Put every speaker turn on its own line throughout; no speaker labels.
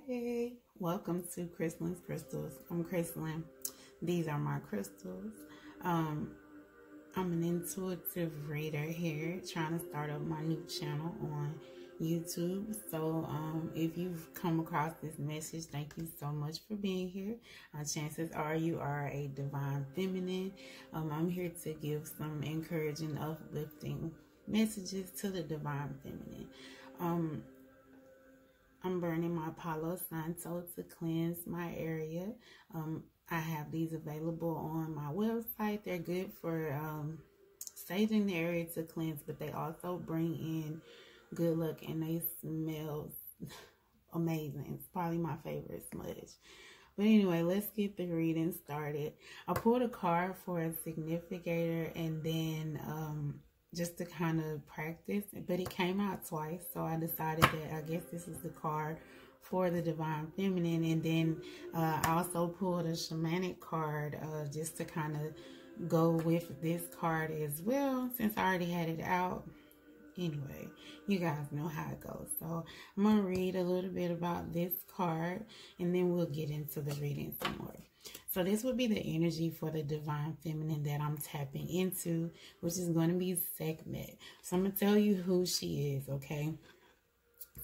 Hey, welcome to Kryslin's Crystals. I'm Krysline. These are my crystals. I'm an intuitive reader here, trying to start up my new channel on YouTube. So if you've come across this message, thank you so much for being here. Chances are you are a divine feminine. I'm here to give some encouraging, uplifting messages to the divine feminine. I'm burning my Palo Santo to cleanse my area. I have these available on my website. They're good for staging the area to cleanse, but they also bring in good luck and they smell amazing. It's probably my favorite smudge. But anyway, let's get the reading started. I pulled a card for a significator and then just to kind of practice, but it came out twice, so I decided that I guess this is the card for the divine feminine. And then I also pulled a shamanic card just to kind of go with this card as well, since I already had it out. Anyway, you guys know how it goes. So I'm going to read a little bit about this card and then we'll get into the reading some more. So this would be the energy for the divine feminine that I'm tapping into, which is going to be Sekhmet. So I'm going to tell you who she is, okay?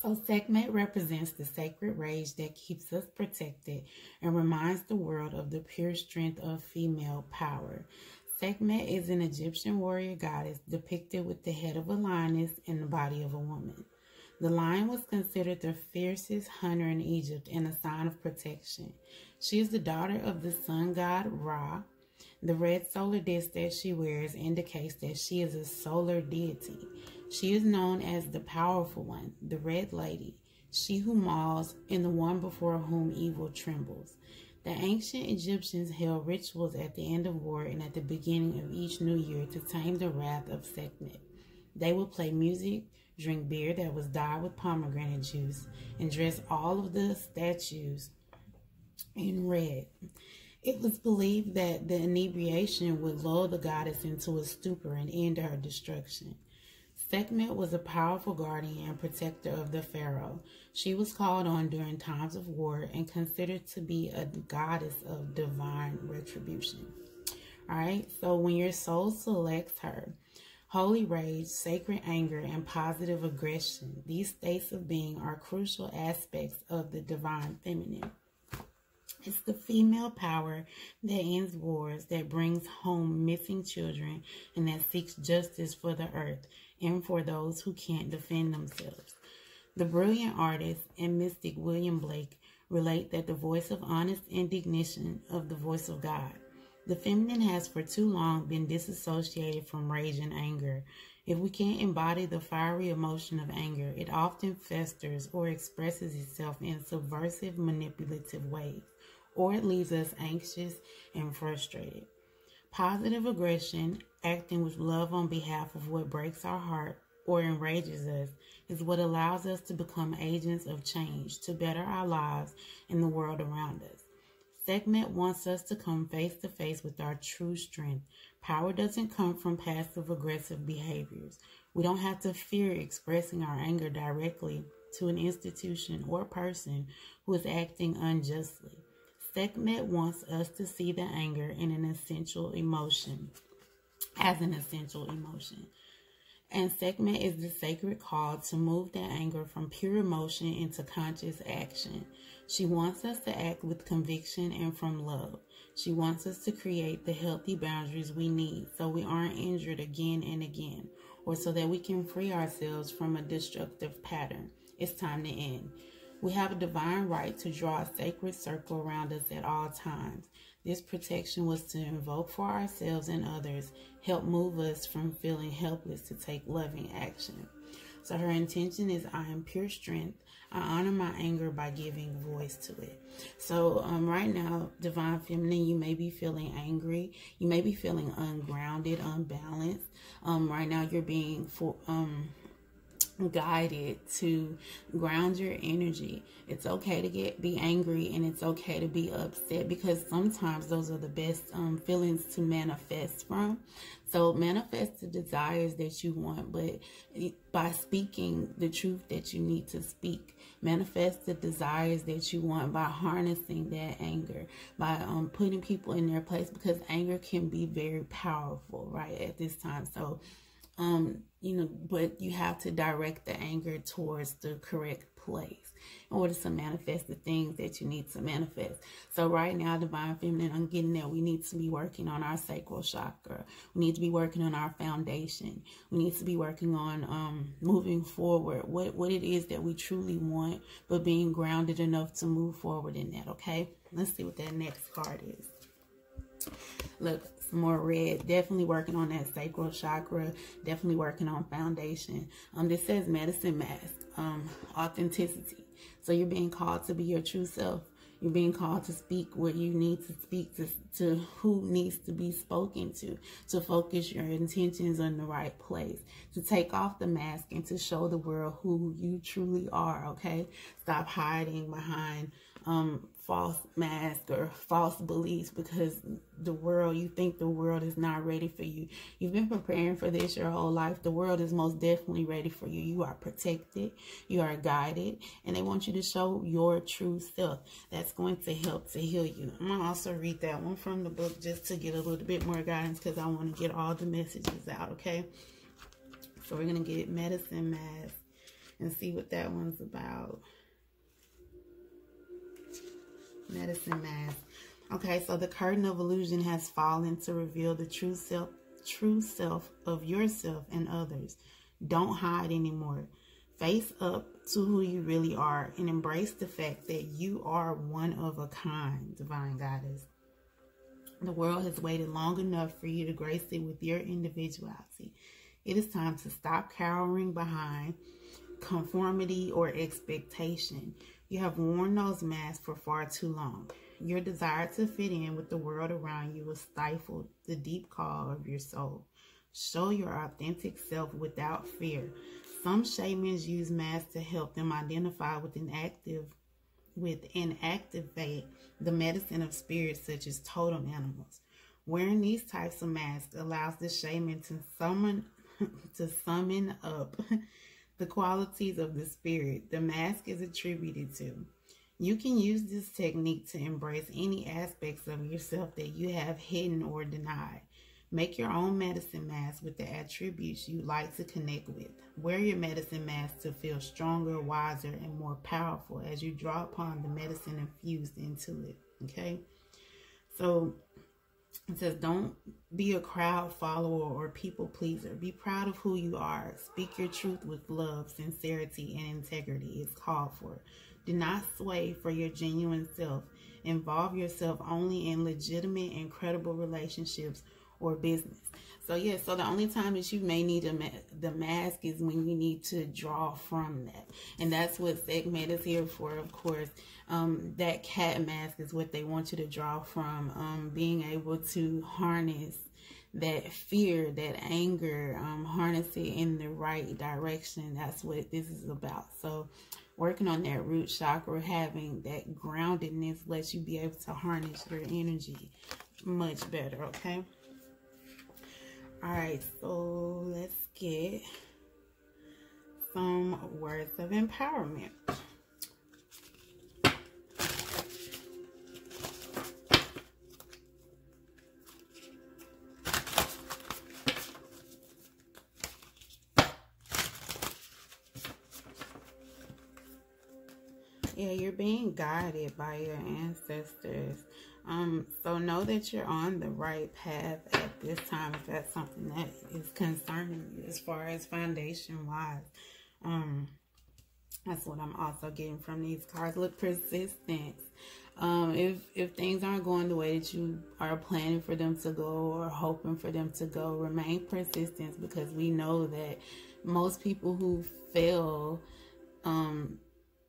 So Sekhmet represents the sacred rage that keeps us protected and reminds the world of the pure strength of female power. Sekhmet is an Egyptian warrior goddess depicted with the head of a lioness and the body of a woman. The lion was considered the fiercest hunter in Egypt and a sign of protection. She is the daughter of the sun god Ra. The red solar disc that she wears indicates that she is a solar deity. She is known as the powerful one, the Red Lady, she who mauls, and the one before whom evil trembles. The ancient Egyptians held rituals at the end of war and at the beginning of each new year to tame the wrath of Sekhmet. They would play music, drink beer that was dyed with pomegranate juice, and dress all of the statues in red. It was believed that the inebriation would lull the goddess into a stupor and end her destruction. Sekhmet was a powerful guardian and protector of the pharaoh. She was called on during times of war and considered to be a goddess of divine retribution. All right, so when your soul selects her, holy rage, sacred anger, and positive aggression, these states of being are crucial aspects of the divine feminine. It's the female power that ends wars, that brings home missing children, and that seeks justice for the earth and for those who can't defend themselves. The brilliant artist and mystic William Blake relate that the voice of honest indignation of the voice of God. The feminine has for too long been disassociated from rage and anger. If we can't embody the fiery emotion of anger, it often festers or expresses itself in subversive, manipulative ways, or it leaves us anxious and frustrated. Positive aggression, acting with love on behalf of what breaks our heart or enrages us, is what allows us to become agents of change to better our lives and the world around us. Sekhmet wants us to come face to face with our true strength. Power doesn't come from passive-aggressive behaviors. We don't have to fear expressing our anger directly to an institution or person who is acting unjustly. Sekhmet wants us to see the anger in an essential emotion, as an essential emotion. And Sekhmet is the sacred call to move that anger from pure emotion into conscious action. She wants us to act with conviction and from love. She wants us to create the healthy boundaries we need so we aren't injured again and again, or so that we can free ourselves from a destructive pattern. It's time to end. We have a divine right to draw a sacred circle around us at all times. This protection was to invoke for ourselves and others, help move us from feeling helpless to take loving action. So her intention is, I am pure strength. I honor my anger by giving voice to it. So right now, divine feminine, you may be feeling angry. You may be feeling ungrounded, unbalanced. Right now, you're being guided to ground your energy. It's okay to be angry, and it's okay to be upset, because sometimes those are the best feelings to manifest from. So manifest the desires that you want, but by speaking the truth that you need to speak. Manifest the desires that you want by harnessing that anger, by putting people in their place, because anger can be very powerful right at this time. So you know, but you have to direct the anger towards the correct place in order to manifest the things that you need to manifest. So right now, Divine Feminine, I'm getting there. We need to be working on our sacral chakra. We need to be working on our foundation. We need to be working on moving forward, what it is that we truly want, but being grounded enough to move forward in that, okay? Let's see what that next card is. Look, some more red. Definitely working on that sacral chakra. Definitely working on foundation. This says medicine mask. Authenticity. So you're being called to be your true self. You're being called to speak what you need to speak, to who needs to be spoken to focus your intentions in the right place, to take off the mask and to show the world who you truly are, okay? Stop hiding behind false mask or false beliefs, because the world, you think the world is not ready for you. You've been preparing for this your whole life. The world is most definitely ready for you. You are protected, you are guided, and they want you to show your true self. That's going to help to heal you. I'm going to also read that one from the book just to get a little bit more guidance, because I want to get all the messages out, okay? So we're going to get medicine mask and see what that one's about. Medicine mask. Okay, so the curtain of illusion has fallen to reveal the true self of yourself and others. Don't hide anymore. Face up to who you really are and embrace the fact that you are one of a kind, Divine Goddess. The world has waited long enough for you to grace it with your individuality. It is time to stop cowering behind conformity or expectation. You have worn those masks for far too long. Your desire to fit in with the world around you will stifle the deep call of your soul. Show your authentic self without fear. Some shamans use masks to help them identify with and activate the medicine of spirits such as totem animals. Wearing these types of masks allows the shaman to summon up the qualities of the spirit the mask is attributed to. You can use this technique to embrace any aspects of yourself that you have hidden or denied. Make your own medicine mask with the attributes you like to connect with. Wear your medicine mask to feel stronger, wiser, and more powerful as you draw upon the medicine infused into it. Okay? So it says, don't be a crowd follower or people pleaser. Be proud of who you are. Speak your truth with love, sincerity, and integrity. It's called for. Do not sway for your genuine self. Involve yourself only in legitimate and credible relationships or business. So yeah, so the only time that you may need the mask is when you need to draw from that. And that's what Segment is here for, of course. That cat mask is what they want you to draw from. Being able to harness that fear, that anger, harness it in the right direction. That's what this is about. So working on that root chakra, having that groundedness lets you be able to harness your energy much better, okay? All right, so let's get some words of empowerment. Yeah, you're being guided by your ancestors. So know that you're on the right path at this time, if that's something that is concerning you as far as foundation-wise. That's what I'm also getting from these cards. Look, persistence. If things aren't going the way that you are planning for them to go or hoping for them to go, remain persistent, because we know that most people who fail,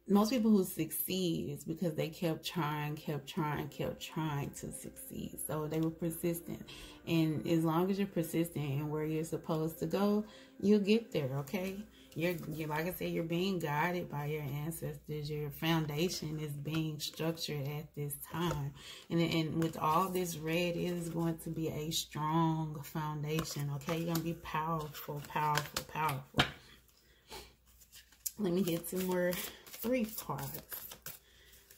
most people who succeed is because they kept trying to succeed. So they were persistent. And as long as you're persistent in where you're supposed to go, you'll get there, okay? you're like I said, you're being guided by your ancestors. Your foundation is being structured at this time, and with all this red, it is going to be a strong foundation. Okay, you're gonna be powerful, powerful, powerful. Let me get some more 3 cards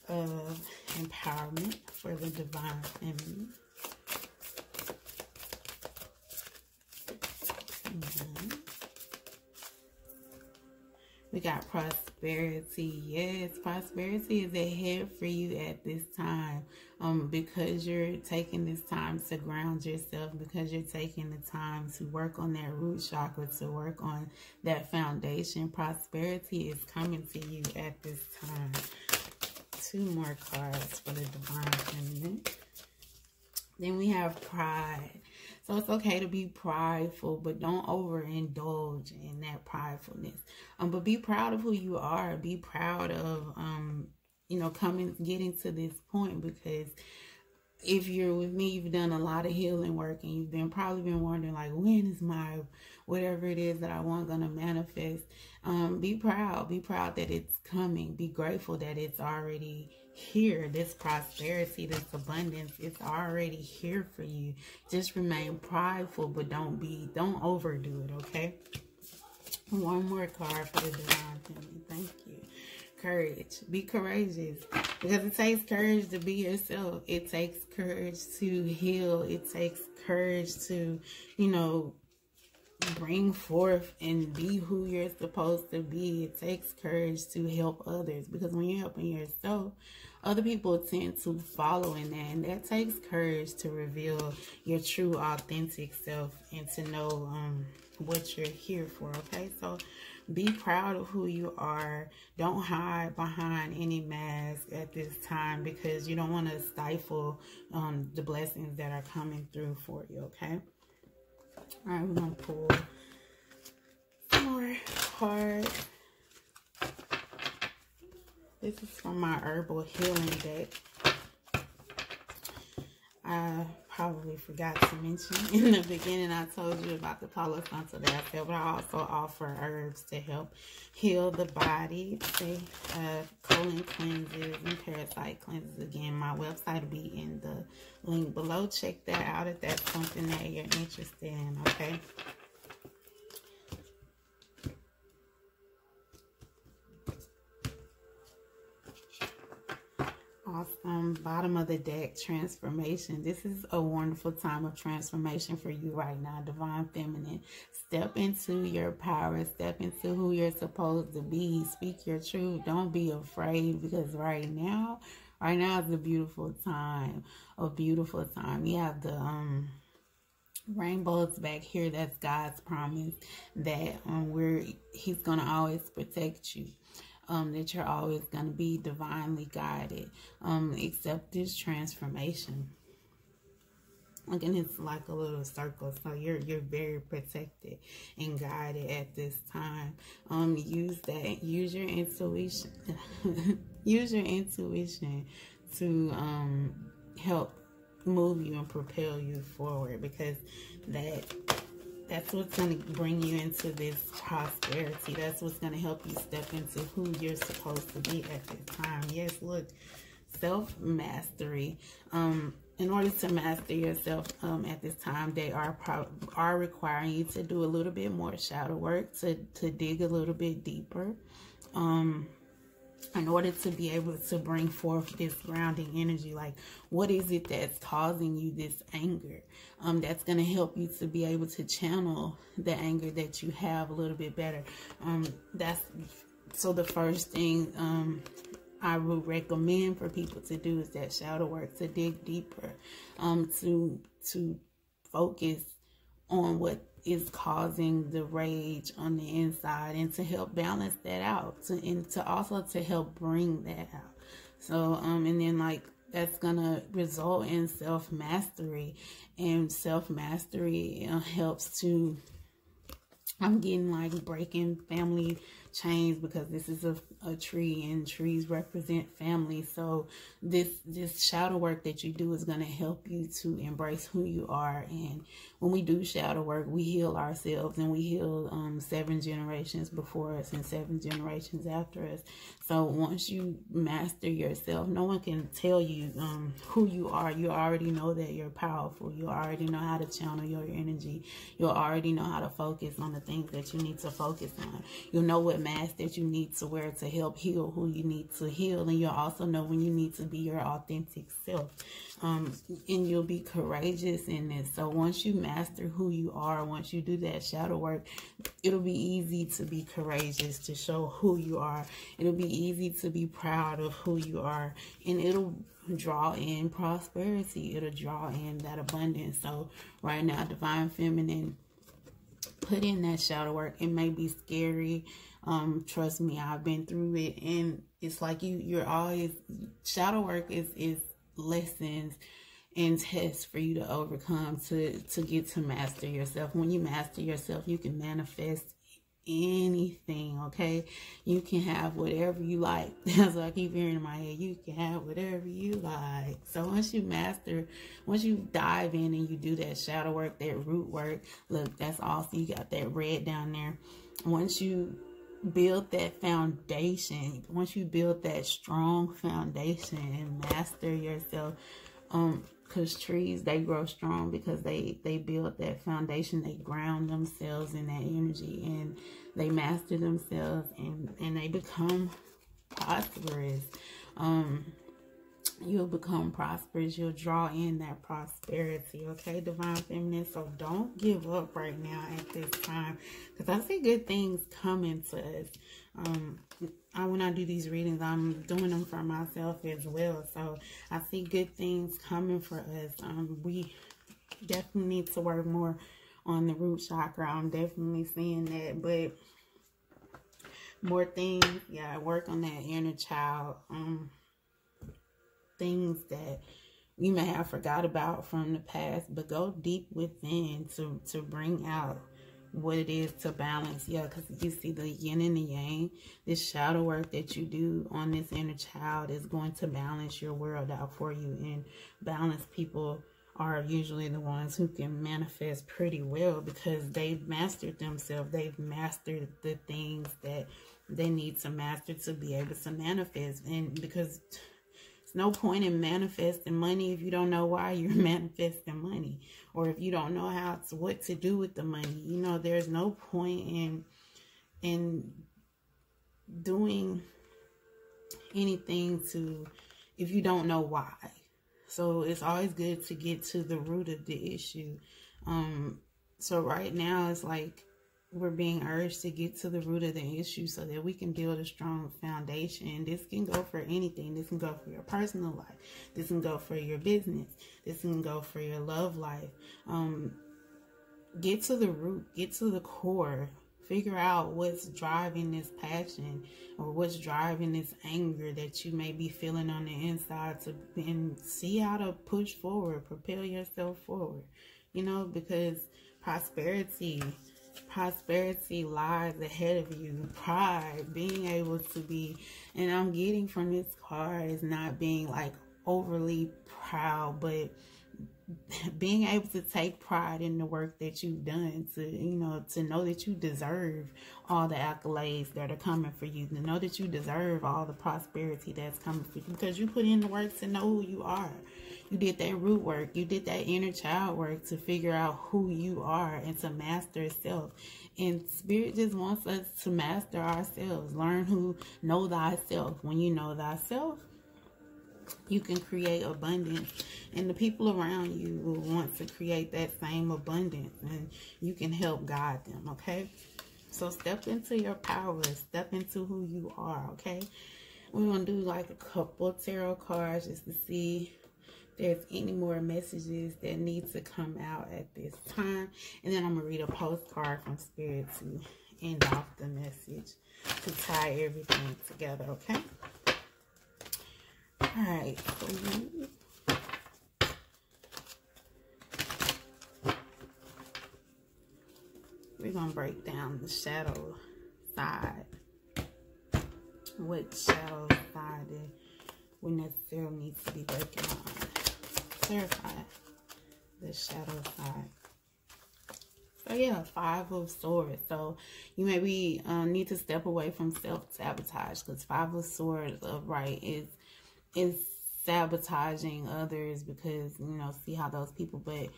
of empowerment for the divine feminine. We got prosperity. Yes, prosperity is ahead for you at this time. Because you're taking this time to ground yourself, because you're taking the time to work on that root chakra, to work on that foundation. Prosperity is coming to you at this time. 2 more cards for the divine feminine. Then we have pride. So it's okay to be prideful, but don't overindulge in that pridefulness. But be proud of who you are. Be proud of, you know, getting to this point, because if you're with me, you've done a lot of healing work, and you've probably been wondering, like, when is my whatever it is that I want gonna manifest? Be proud. Be proud that it's coming. Be grateful that it's already here. This prosperity, this abundance, it's already here for you. Just remain prideful, but don't overdo it. Okay. 1 more card for the divine feminine. Thank you. Courage. Be courageous, because it takes courage to be yourself. It takes courage to heal. It takes courage to, you know, bring forth and be who you're supposed to be. It takes courage to help others, because when you're helping yourself, other people tend to follow in that, and that takes courage to reveal your true authentic self and to know what you're here for. Okay, so be proud of who you are. Don't hide behind any mask at this time, because you don't want to stifle the blessings that are coming through for you. Okay. All right, we're going to pull some more cards. This is from my herbal healing deck. I probably forgot to mention in the beginning, I told you about the Palo Santo that I feel, but I also offer herbs to help heal the body. Say, colon cleanses and parasite cleanses. Again, my website will be in the link below. Check that out if that's something that you're interested in, okay? Awesome. Bottom of the deck, transformation. This is a wonderful time of transformation for you right now, divine feminine. Step into your power. Step into who you're supposed to be. Speak your truth. Don't be afraid, because right now is a beautiful time. A beautiful time. You have the rainbows back here. That's God's promise that He's gonna always protect you. That you're always going to be divinely guided. Accept this transformation. Again, it's like a little circle, so you're very protected and guided at this time. Use your intuition. Use your intuition to help move you and propel you forward, because that's what's going to bring you into this prosperity. That's what's going to help you step into who you're supposed to be at this time. Yes, look, self-mastery. In order to master yourself at this time, they are requiring you to do a little bit more shadow work, to dig a little bit deeper. In order to be able to bring forth this grounding energy, like, what is it that's causing you this anger? That's going to help you to be able to channel the anger that you have a little bit better. So the first thing I would recommend for people to do is that shadow work, to dig deeper, to focus on what is causing the rage on the inside, and to help balance that out, and to also to help bring that out. So and then, like, that's gonna result in self-mastery, and self-mastery helps to, I'm getting like breaking family chains because this is a tree, and trees represent family. So this shadow work that you do is going to help you to embrace who you are. And when we do shadow work, we heal ourselves, and we heal 7 generations before us and 7 generations after us. So once you master yourself, no one can tell you who you are. You already know that you're powerful. You already know how to channel your energy. You'll already know how to focus on the things that you need to focus on. You'll know what mask that you need to wear to help heal who you need to heal. And you'll also know when you need to be your authentic self. And you'll be courageous in this. So once you master who you are, once you do that shadow work, it'll be easy to be courageous, to show who you are. It'll be easy to be proud of who you are. And it'll draw in prosperity. It'll draw in that abundance. So right now, Divine Feminine, put in that shadow work. It may be scary. Trust me, I've been through it. And it's like you're always, shadow work is lessons and tests for you to overcome, to get to master yourself. When you master yourself, you can manifest anything, okay? You can have whatever you like. That's what I keep hearing in my head. You can have whatever you like. So once you master, once you dive in and you do that shadow work, that root work, look, that's awesome. You got that red down there. Once you build that foundation, once you build that strong foundation and master yourself, because trees, they grow strong because they build that foundation. They ground themselves in that energy, and they master themselves, and they become prosperous. You'll become prosperous. You'll draw in that prosperity, okay, Divine Feminine? So don't give up right now at this time, because I see good things coming to us. When I do these readings, I'm doing them for myself as well. So I see good things coming for us. We definitely need to work more on the root chakra. I'm definitely seeing that. But more things, yeah, work on that inner child. Things that you may have forgot about from the past, but go deep within to bring out what it is to balance. Yeah, because you see the yin and the yang. This shadow work that you do on this inner child is going to balance your world out for you. And balanced people are usually the ones who can manifest pretty well, because they've mastered themselves. They've mastered the things that they need to master to be able to manifest. And because no point in manifesting money if you don't know why you're manifesting money, or if you don't know what to do with the money. You know, there's no point in doing anything if you don't know why. So it's always good to get to the root of the issue. So right now it's like we're being urged to get to the root of the issue so that we can build a strong foundation. This can go for anything. This can go for your personal life. This can go for your business. This can go for your love life. Get to the root. Get to the core. Figure out what's driving this passion, or what's driving this anger that you may be feeling on the inside, and see how to push forward, propel yourself forward. You know, because prosperity lies ahead of you. Pride, being able to be, and I'm getting from this card, is not being like overly proud, but being able to take pride in the work that you've done, to know that you deserve all the accolades that are coming for you, to know that you deserve all the prosperity that's coming for you, because you put in the work to know who you are. You did that root work. You did that inner child work to figure out who you are and to master self. And Spirit just wants us to master ourselves. Know thyself. When you know thyself, you can create abundance, and the people around you will want to create that same abundance, and you can help guide them, okay? So step into your power. Step into who you are, okay? We're going to do like a couple tarot cards just to see if there's any more messages that need to come out at this time. And then I'm going to read a postcard from Spirit to end off the message, to tie everything together, okay? Alright, so we're going to break down the shadow side what shadow side we necessarily need to be working on. Clarify the shadow side. So yeah, 5 of Swords. So you maybe need to step away from self-sabotage, because 5 of Swords upright is sabotaging others, because, you know, see how those people, but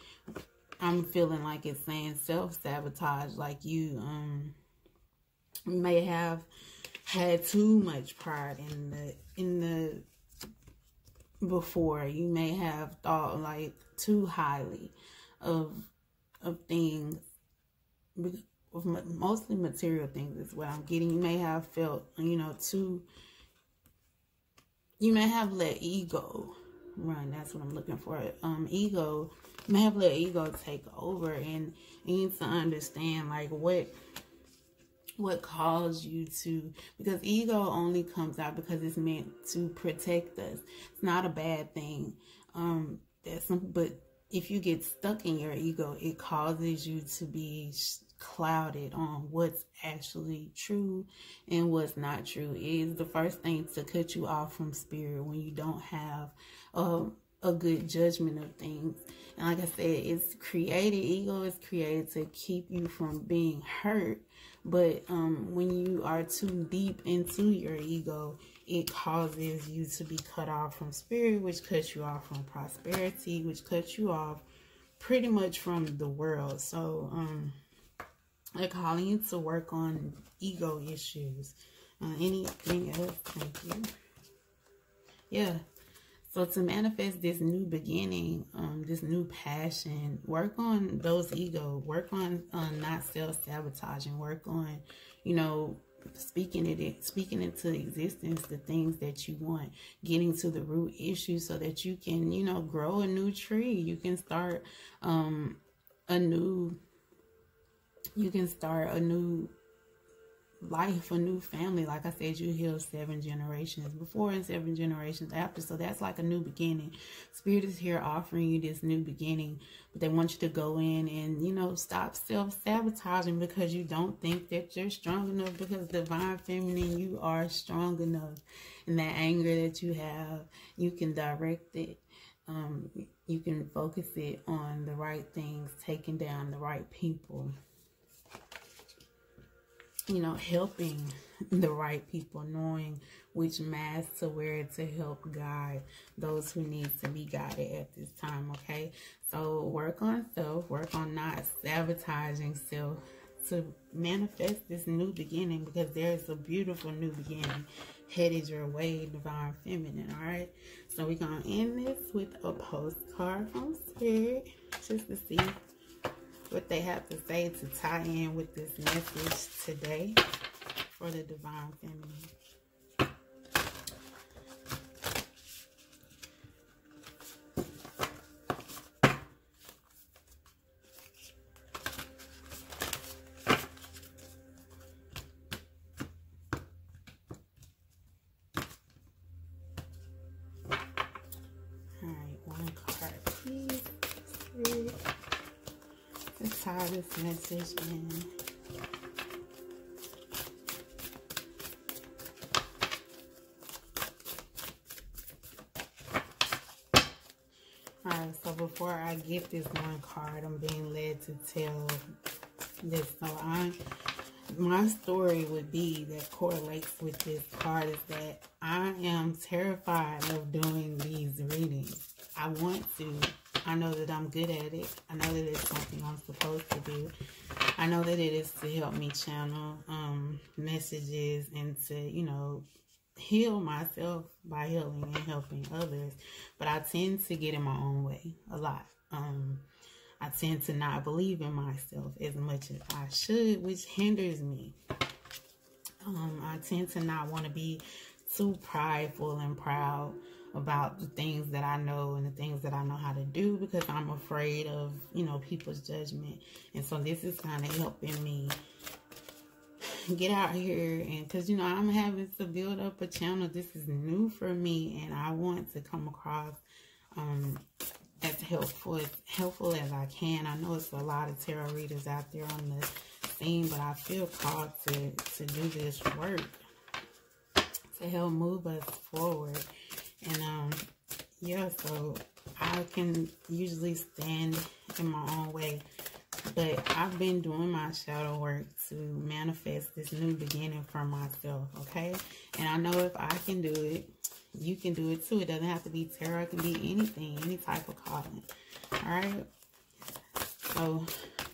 I'm feeling like it's saying self-sabotage, like you may have had too much pride in the before. You may have thought like too highly of things, mostly material things is what I'm getting. You may have felt, you know, you may have let ego run. That's what I'm looking for. Ego, you may have let ego take over, and you need to understand like what caused you to, because ego only comes out because it's meant to protect us. It's not a bad thing. But if you get stuck in your ego, it causes you to be clouded on what's actually true and what's not true. It is the first thing to cut you off from spirit when you don't have a good judgment of things. And like I said, it's created, ego is created to keep you from being hurt. But when you are too deep into your ego, it causes you to be cut off from spirit, which cuts you off from prosperity, which cuts you off pretty much from the world. So they're calling you to work on ego issues. Anything else? Thank you. Yeah. So to manifest this new beginning, this new passion, work on those ego, work on not self-sabotaging, work on, you know, speaking into existence the things that you want, getting to the root issue so that you can, you know, grow a new tree. You can start a new life, a new family. Like I said, you heal 7 generations before and 7 generations after. So that's like a new beginning. Spirit is here offering you this new beginning, but they want you to go in and, you know, stop self-sabotaging because you don't think that you're strong enough, because divine feminine, you are strong enough. And that anger that you have, you can direct it. You can focus it on the right things, taking down the right people, you know, helping the right people, knowing which mask to wear to help guide those who need to be guided at this time, okay? So work on self, work on not sabotaging self to manifest this new beginning, because there's a beautiful new beginning headed your way, divine feminine, all right? So we're going to end this with a postcard from Spirit, just to see what they have to say to tie in with this message today for the divine feminine. All right, one card, please. Spirit. Let's tie this message in. Alright, so before I get this one card, I'm being led to tell this. So my story would be that correlates with this card is that I am terrified of doing these readings. I want to. I know that I'm good at it. I know that it's something I'm supposed to do. I know that it is to help me channel messages and to, you know, heal myself by healing and helping others. But I tend to get in my own way a lot. I tend to not believe in myself as much as I should, which hinders me. I tend to not want to be too prideful and proud about the things that I know and the things that I know how to do, because I'm afraid of, you know, people's judgment. And so this is kind of helping me get out here, and because, you know, I'm having to build up a channel. This is new for me, and I want to come across as helpful as I can. I know it's a lot of tarot readers out there on the scene, but I feel called to do this work. to help move us forward. And yeah, so I can usually stand in my own way, but I've been doing my shadow work to manifest this new beginning for myself, okay? And I know if I can do it, you can do it too. It doesn't have to be tarot. It can be anything, any type of calling. All right? So,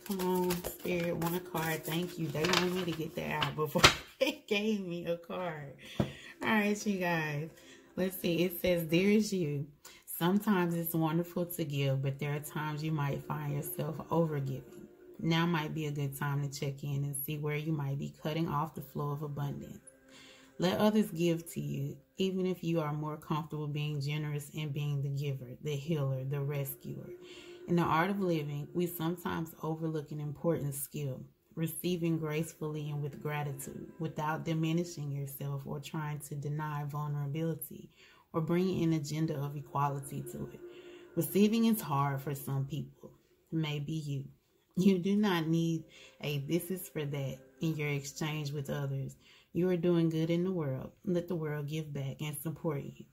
come on, Spirit, one card. Thank you. They wanted me to get that out before they gave me a card. All right, you guys. Let's see. It says, "Dearest you, sometimes it's wonderful to give, but there are times you might find yourself overgiving. Now might be a good time to check in and see where you might be cutting off the flow of abundance. Let others give to you, even if you are more comfortable being generous and being the giver, the healer, the rescuer. In the art of living, we sometimes overlook an important skill, receiving gracefully and with gratitude, without diminishing yourself or trying to deny vulnerability or bring an agenda of equality to it. Receiving is hard for some people, maybe you. You do not need a 'this is for that' in your exchange with others. You are doing good in the world. Let the world give back and support you.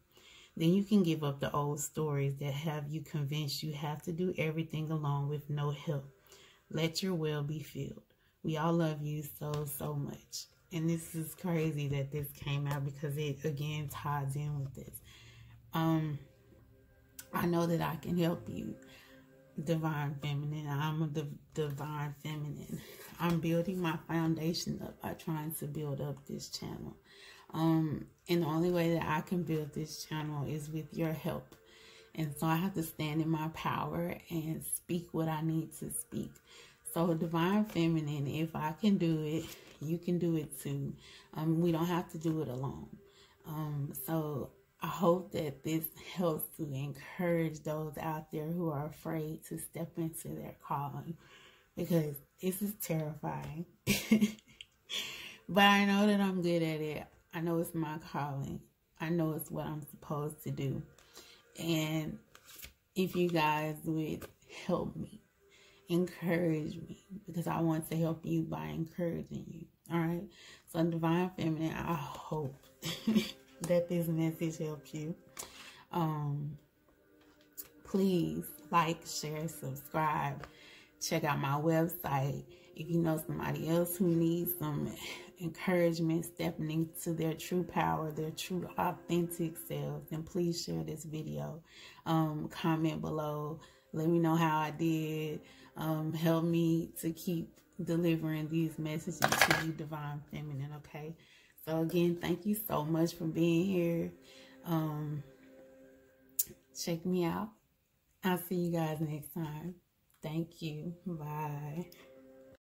Then you can give up the old stories that have you convinced you have to do everything alone with no help. Let your well be filled. We all love you so, so much." And this is crazy that this came out because it, again, ties in with this. I know that I can help you, Divine Feminine. I'm a Divine Feminine. I'm building my foundation up by trying to build up this channel. And the only way that I can build this channel is with your help. And so I have to stand in my power and speak what I need to speak. So Divine Feminine, if I can do it, you can do it too. We don't have to do it alone. So I hope that this helps to encourage those out there who are afraid to step into their calling, because this is terrifying. But I know that I'm good at it. I know it's my calling. I know it's what I'm supposed to do. And if you guys would help me, encourage me, because I want to help you by encouraging you. All right? So Divine Feminine, I hope that this message helps you. Please like, share, subscribe. Check out my website. If you know somebody else who needs some encouragement, stepping into their true power, their true authentic selves, then please share this video. Comment below. Let me know how I did. Help me to keep delivering these messages to you, Divine Feminine, okay? So again, thank you so much for being here. Check me out. I'll see you guys next time. Thank you. Bye.